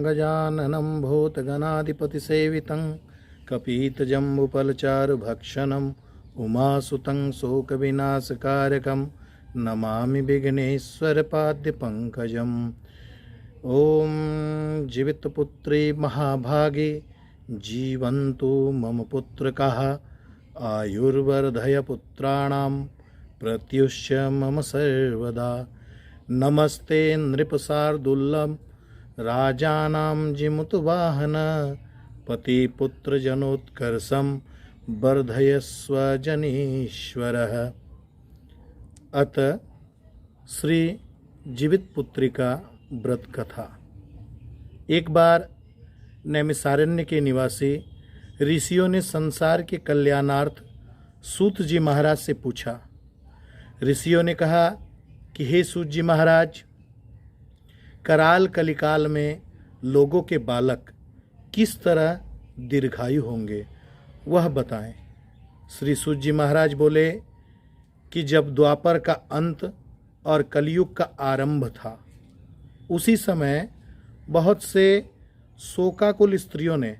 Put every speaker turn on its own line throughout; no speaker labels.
गजाननं भूतगणाधिपतिसेवितं कपीतजम्बुफलचारुभक्षणम् उमासुतं शोकविनाशकारकं नमामि विघ्नेश्वरपाद्यपङ्कजम्। ॐ जीवितपुत्री महाभागे जीवन्तु मम पुत्रकाः आयुर्वर्धय पुत्राणां प्रत्युष्य मम सर्वदा। नमस्ते नृपशार्दूलं राजानां जिमुतवाहन पतिपुत्रजनोत्कर्षं वर्धयस्व जनीश्वरः। अतः श्री जीवित पुत्री का व्रत कथा। एक बार नैमिषारण्य के निवासी ऋषियों ने संसार के कल्याणार्थ सूत जी महाराज से पूछा। ऋषियों ने कहा कि हे सूत जी महाराज, कराल कलिकाल में लोगों के बालक किस तरह दीर्घायु होंगे वह बताएं। श्री सूत जी महाराज बोले कि जब द्वापर का अंत और कलयुग का आरंभ था, उसी समय बहुत से शोकाकुल स्त्रियों ने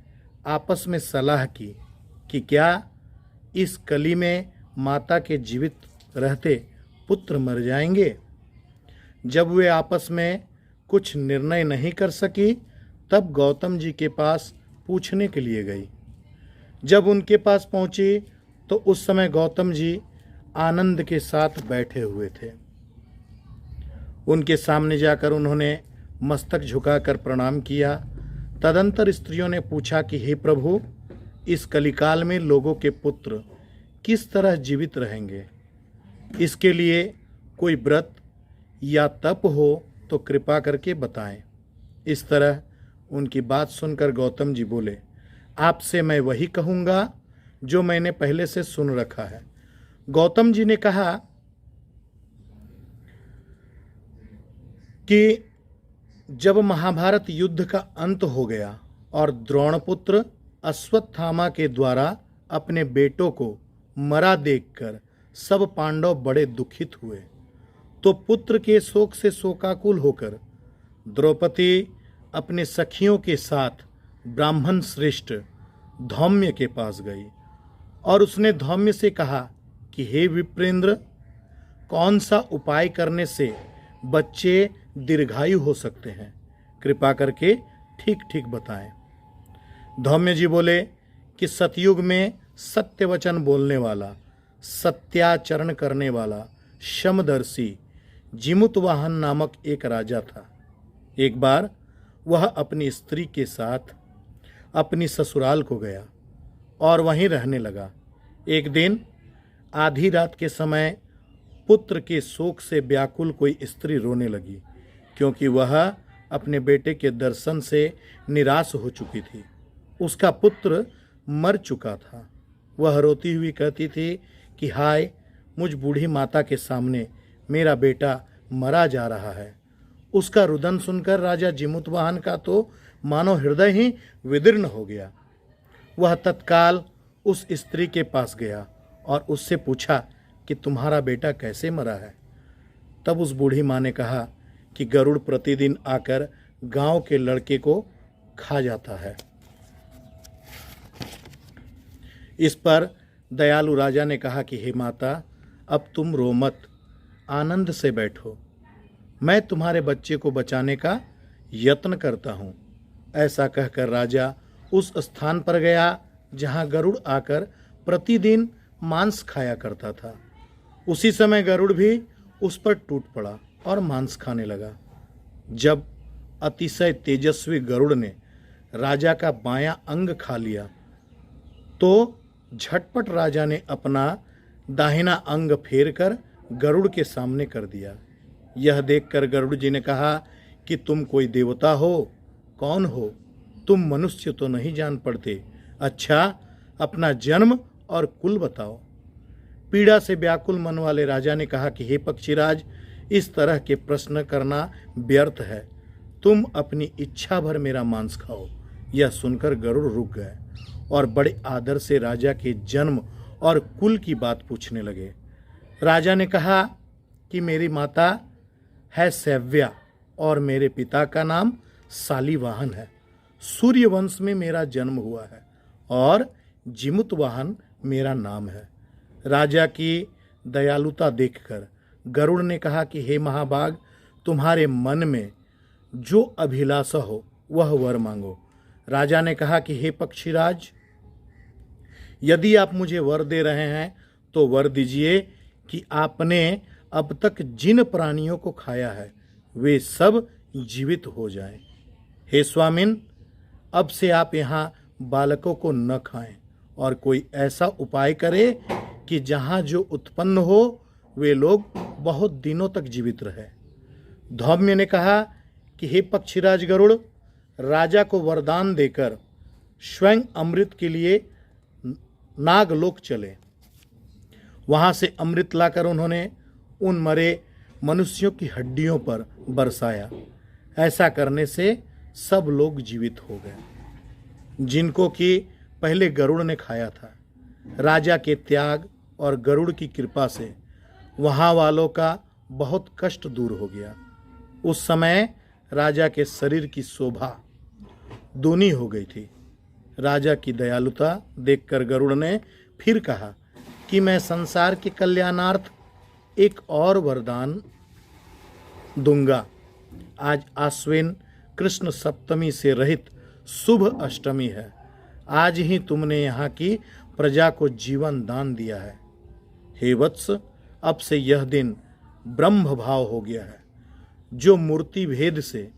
आपस में सलाह की कि क्या इस कली में माता के जीवित रहते पुत्र मर जाएंगे। जब वे आपस में कुछ निर्णय नहीं कर सकी, तब गौतम जी के पास पूछने के लिए गई। जब उनके पास पहुंची तो उस समय गौतम जी आनंद के साथ बैठे हुए थे। उनके सामने जाकर उन्होंने मस्तक झुकाकर प्रणाम किया। तदंतर स्त्रियों ने पूछा कि हे प्रभु, इस कलिकाल में लोगों के पुत्र किस तरह जीवित रहेंगे। इसके लिए कोई व्रत या तप हो तो कृपा करके बताएं। इस तरह उनकी बात सुनकर गौतम जी बोले, आपसे मैं वही कहूँगा जो मैंने पहले से सुन रखा है। गौतम जी ने कहा कि जब महाभारत युद्ध का अंत हो गया और द्रोणपुत्र अश्वत्थामा के द्वारा अपने बेटों को मरा देखकर सब पांडव बड़े दुखित हुए, तो पुत्र के शोक से शोकाकुल होकर द्रौपदी अपने सखियों के साथ ब्राह्मण श्रेष्ठ धौम्य के पास गई और उसने धौम्य से कहा कि हे विप्रेंद्र, कौन सा उपाय करने से बच्चे दीर्घायु हो सकते हैं, कृपा करके ठीक ठीक बताएं। धौम्य जी बोले कि सतयुग में सत्य वचन बोलने वाला, सत्याचरण करने वाला, शमदर्शी जिमुतवाहन नामक एक राजा था। एक बार वह अपनी स्त्री के साथ अपनी ससुराल को गया और वहीं रहने लगा। एक दिन आधी रात के समय पुत्र के शोक से व्याकुल कोई स्त्री रोने लगी, क्योंकि वह अपने बेटे के दर्शन से निराश हो चुकी थी। उसका पुत्र मर चुका था। वह रोती हुई कहती थी कि हाय, मुझ बूढ़ी माता के सामने मेरा बेटा मरा जा रहा है। उसका रुदन सुनकर राजा जिमुतवाहन का तो मानो हृदय ही विदीर्ण हो गया। वह तत्काल उस स्त्री के पास गया और उससे पूछा कि तुम्हारा बेटा कैसे मरा है। तब उस बूढ़ी माँ ने कहा कि गरुड़ प्रतिदिन आकर गांव के लड़के को खा जाता है। इस पर दयालु राजा ने कहा कि हे माता, अब तुम रो मत, आनंद से बैठो। मैं तुम्हारे बच्चे को बचाने का यत्न करता हूँ। ऐसा कहकर राजा उस स्थान पर गया जहाँ गरुड़ आकर प्रतिदिन मांस खाया करता था। उसी समय गरुड़ भी उस पर टूट पड़ा और मांस खाने लगा। जब अतिशय तेजस्वी गरुड़ ने राजा का बायां अंग खा लिया, तो झटपट राजा ने अपना दाहिना अंग फेरकर गरुड़ के सामने कर दिया। यह देखकर गरुड़ जी ने कहा कि तुम कोई देवता हो? कौन हो तुम? मनुष्य तो नहीं जान पड़ते। अच्छा, अपना जन्म और कुल बताओ। पीड़ा से व्याकुल मन वाले राजा ने कहा कि हे पक्षीराज, इस तरह के प्रश्न करना व्यर्थ है। तुम अपनी इच्छा भर मेरा मांस खाओ। यह सुनकर गरुड़ रुक गए और बड़े आदर से राजा के जन्म और कुल की बात पूछने लगे। राजा ने कहा कि मेरी माता है सैव्या और मेरे पिता का नाम शालिवाहन है। सूर्य वंश में मेरा जन्म हुआ है और जिमुतवाहन मेरा नाम है। राजा की दयालुता देखकर गरुड़ ने कहा कि हे महाभाग, तुम्हारे मन में जो अभिलाषा हो वह वर मांगो। राजा ने कहा कि हे पक्षीराज, यदि आप मुझे वर दे रहे हैं तो वर दीजिए कि आपने अब तक जिन प्राणियों को खाया है वे सब जीवित हो जाएं। हे स्वामिन, अब से आप यहाँ बालकों को न खाएं और कोई ऐसा उपाय करें कि जहाँ जो उत्पन्न हो वे लोग बहुत दिनों तक जीवित रहे। धौम्य ने कहा कि हे पक्षीराज गरुड़, राजा को वरदान देकर स्वयं अमृत के लिए नागलोक चले। वहाँ से अमृत लाकर उन्होंने उन मरे मनुष्यों की हड्डियों पर बरसाया। ऐसा करने से सब लोग जीवित हो गए जिनको कि पहले गरुड़ ने खाया था। राजा के त्याग और गरुड़ की कृपा से वहाँ वालों का बहुत कष्ट दूर हो गया। उस समय राजा के शरीर की शोभा दूनी हो गई थी। राजा की दयालुता देखकर गरुड़ ने फिर कहा कि मैं संसार के कल्याणार्थ एक और वरदान दूंगा। आज आश्विन कृष्ण सप्तमी से रहित शुभ अष्टमी है। आज ही तुमने यहाँ की प्रजा को जीवन दान दिया है। हे वत्स, अब से यह दिन ब्रह्म भाव हो गया है, जो मूर्ति भेद से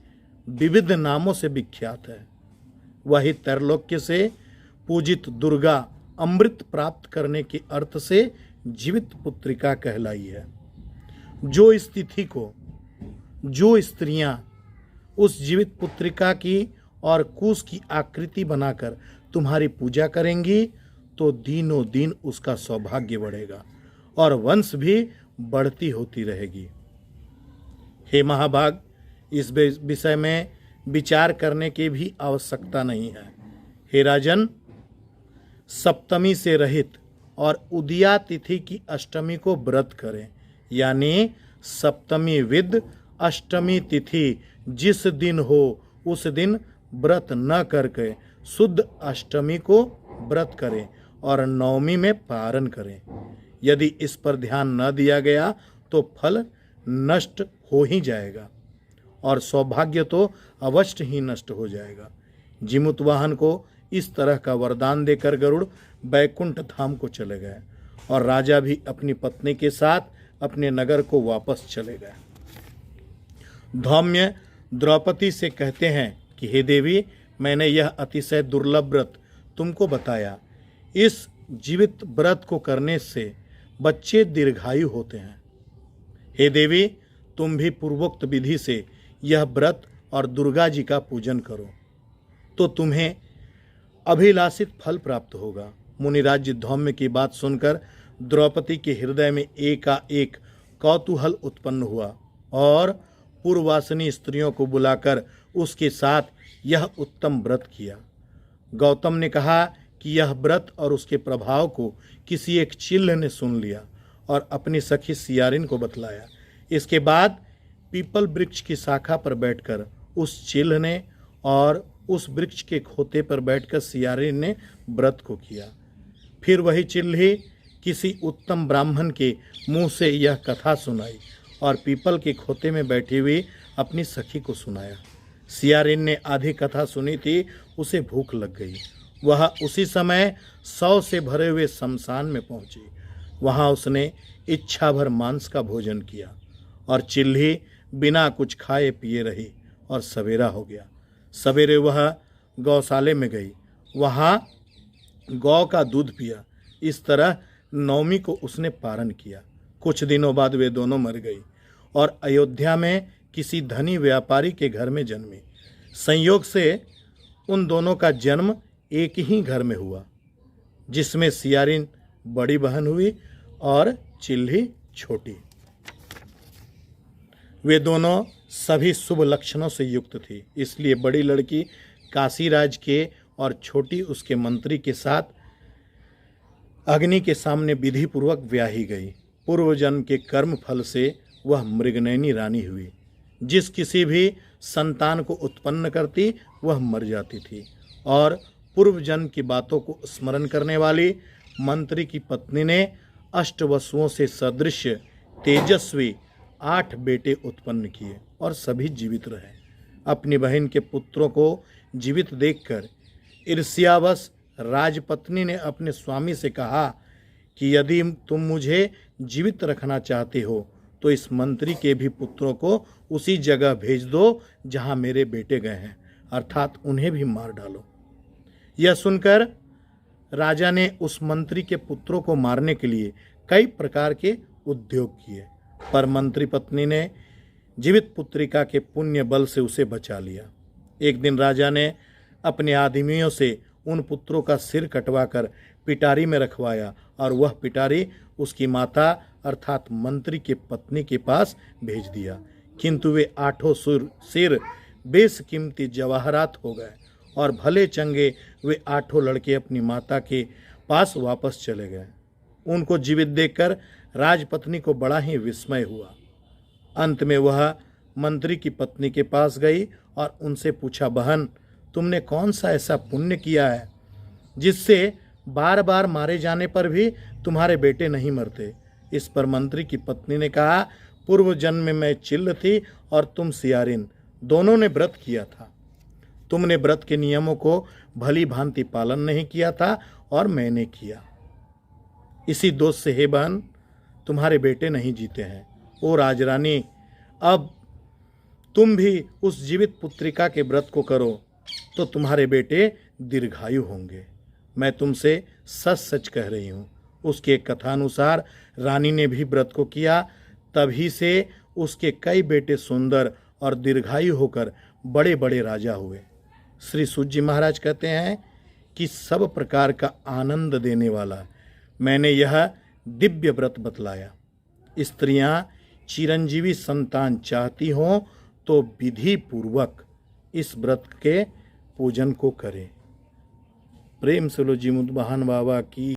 विविध नामों से विख्यात है। वही त्रैलोक्य से पूजित दुर्गा अमृत प्राप्त करने के अर्थ से जीवित पुत्रिका कहलाई है। जो इस तिथि को जो स्त्रियां उस जीवित पुत्रिका की और कुश की आकृति बनाकर तुम्हारी पूजा करेंगी तो दिनों दिन उसका सौभाग्य बढ़ेगा और वंश भी बढ़ती होती रहेगी। हे महाभाग, इस विषय में विचार करने की भी आवश्यकता नहीं है। हे राजन, सप्तमी से रहित और उदया तिथि की अष्टमी को व्रत करें, यानी सप्तमी विद अष्टमी तिथि जिस दिन हो उस दिन व्रत न करके शुद्ध अष्टमी को व्रत करें और नवमी में पारण करें। यदि इस पर ध्यान न दिया गया तो फल नष्ट हो ही जाएगा और सौभाग्य तो अवश्य ही नष्ट हो जाएगा। जिमुतवाहन को इस तरह का वरदान देकर गरुड़ बैकुंठ धाम को चले गए और राजा भी अपनी पत्नी के साथ अपने नगर को वापस चले गए। धौम्य द्रौपदी से कहते हैं कि हे देवी, मैंने यह अतिशय दुर्लभ व्रत तुमको बताया। इस जीवित व्रत को करने से बच्चे दीर्घायु होते हैं। हे देवी, तुम भी पूर्वोक्त विधि से यह व्रत और दुर्गा जी का पूजन करो तो तुम्हें अभिलाषित फल प्राप्त होगा। मुनिराज धौम्य की बात सुनकर द्रौपदी के हृदय में एकाएक कौतूहल उत्पन्न हुआ और पूर्ववासिनी स्त्रियों को बुलाकर उसके साथ यह उत्तम व्रत किया। गौतम ने कहा कि यह व्रत और उसके प्रभाव को किसी एक चिल्ह ने सुन लिया और अपनी सखी सियारिन को बतलाया। इसके बाद पीपल वृक्ष की शाखा पर बैठकर उस चिल्ह ने और उस वृक्ष के खोते पर बैठकर सियारिन ने व्रत को किया। फिर वही चिल्ही किसी उत्तम ब्राह्मण के मुंह से यह कथा सुनाई और पीपल के खोते में बैठी हुई अपनी सखी को सुनाया। सियारिन ने आधी कथा सुनी थी, उसे भूख लग गई। वह उसी समय 100 से भरे हुए शमशान में पहुंची। वहां उसने इच्छा भर मांस का भोजन किया और चिल्ही बिना कुछ खाए पिए रही और सवेरा हो गया। सवेरे वह गौशाले में गई, वहां गौ का दूध पिया। इस तरह नवमी को उसने पारण किया। कुछ दिनों बाद वे दोनों मर गई और अयोध्या में किसी धनी व्यापारी के घर में जन्मी। संयोग से उन दोनों का जन्म एक ही घर में हुआ, जिसमें सियारिन बड़ी बहन हुई और चिल्ही छोटी। वे दोनों सभी शुभ लक्षणों से युक्त थी, इसलिए बड़ी लड़की काशीराज के और छोटी उसके मंत्री के साथ अग्नि के सामने विधि पूर्वक ब्याही गई। पूर्व जन्म के कर्म फल से वह मृगनयनी रानी हुई। जिस किसी भी संतान को उत्पन्न करती वह मर जाती थी। और पूर्व जन्म की बातों को स्मरण करने वाली मंत्री की पत्नी ने अष्टवसुओं से सदृश तेजस्वी 8 बेटे उत्पन्न किए और सभी जीवित रहे। अपनी बहन के पुत्रों को जीवित देखकर ईर्ष्यावश राजपत्नी ने अपने स्वामी से कहा कि यदि तुम मुझे जीवित रखना चाहते हो तो इस मंत्री के भी पुत्रों को उसी जगह भेज दो जहां मेरे बेटे गए हैं, अर्थात उन्हें भी मार डालो। यह सुनकर राजा ने उस मंत्री के पुत्रों को मारने के लिए कई प्रकार के उद्योग किए, पर मंत्री पत्नी ने जीवित पुत्रिका के पुण्य बल से उसे बचा लिया। एक दिन राजा ने अपने आदमियों से उन पुत्रों का सिर कटवाकर पिटारी में रखवाया और वह पिटारी उसकी माता अर्थात मंत्री के पत्नी के पास भेज दिया, किंतु वे 8 सिर बेशकीमती जवाहरात हो गए और भले चंगे वे 8 लड़के अपनी माता के पास वापस चले गए। उनको जीवित देखकर राजपत्नी को बड़ा ही विस्मय हुआ। अंत में वह मंत्री की पत्नी के पास गई और उनसे पूछा, बहन, तुमने कौन सा ऐसा पुण्य किया है जिससे बार बार मारे जाने पर भी तुम्हारे बेटे नहीं मरते? इस पर मंत्री की पत्नी ने कहा, पूर्व जन्म में मैं चिल्ल थी और तुम सियारिन, दोनों ने व्रत किया था। तुमने व्रत के नियमों को भली भांति पालन नहीं किया था और मैंने किया। इसी दोष से हे बहन तुम्हारे बेटे नहीं जीते हैं। ओ राजरानी, अब तुम भी उस जीवित पुत्रिका के व्रत को करो तो तुम्हारे बेटे दीर्घायु होंगे। मैं तुमसे सच सच कह रही हूँ। उसके कथानुसार रानी ने भी व्रत को किया, तभी से उसके कई बेटे सुंदर और दीर्घायु होकर बड़े बड़े राजा हुए। श्री सूत जी महाराज कहते हैं कि सब प्रकार का आनंद देने वाला मैंने यह दिव्य व्रत बतलाया। स्त्रियां चिरंजीवी संतान चाहती हों तो विधि पूर्वक इस व्रत के पूजन को करें। प्रेम से लो जी मुद्दबहान बाबा की।